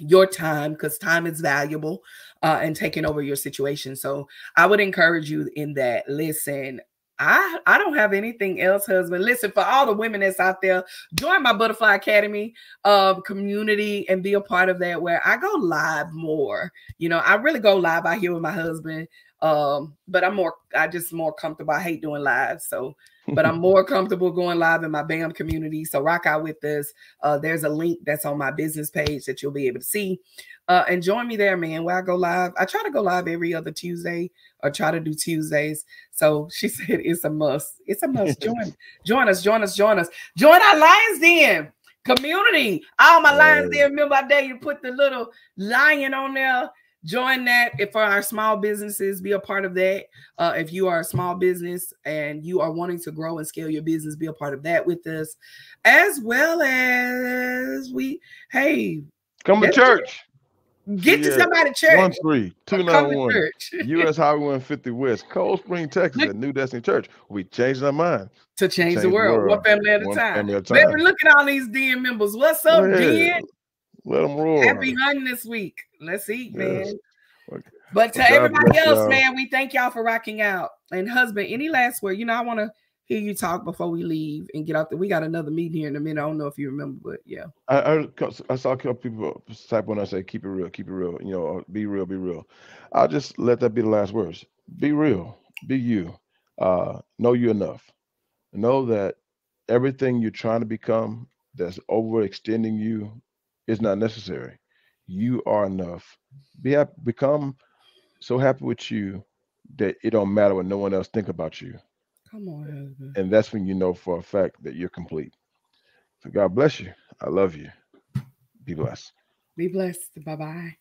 your time, because time is valuable, and taking over your situation. So I would encourage you in that. Listen, I don't have anything else, husband. Listen, for all the women that's out there, join my Butterfly Academy community and be a part of that, where I go live more. You know, I really go live out here with my husband. But I just more comfortable. I hate doing live. So, but I'm more comfortable going live in my BAM community. So rock out with us. There's a link that's on my business page that you'll be able to see. And join me there, man, where I go live. I try to go live every other Tuesday, or try to do Tuesdays. So she said it's a must. It's a must. Join us. Join our Lions Den community. All my Lions Den, remember I dare you to put the little lion on there. Join that. If for our small businesses, be a part of that. If you are a small business and you are wanting to grow and scale your business, be a part of that with us. As well as come to church. Get to somebody church. 13291 US Highway 150 West, Cold Spring, Texas, at New Destiny Church. We changed our mind to change the world. One family at a time. Baby, look at all these Den members. What's up, Den? Let them roll. Happy hunting this week. Let's eat, man. But to everybody else, man, we thank y'all for rocking out. And husband, any last word? You know, I want to hear you talk before we leave and get out there. We got another meeting here in a minute. I don't know if you remember, but yeah. I saw a couple people type when I say keep it real, you know, be real. I'll just let that be the last words. Be real, be you. Know you enough. Know that everything you're trying to become that's overextending you is not necessary. You are enough. Become so happy with you that it don't matter what no one else think about you. Come on, husband. And that's when you know for a fact that you're complete. So God bless you. I love you. Be blessed. Be blessed. Bye-bye.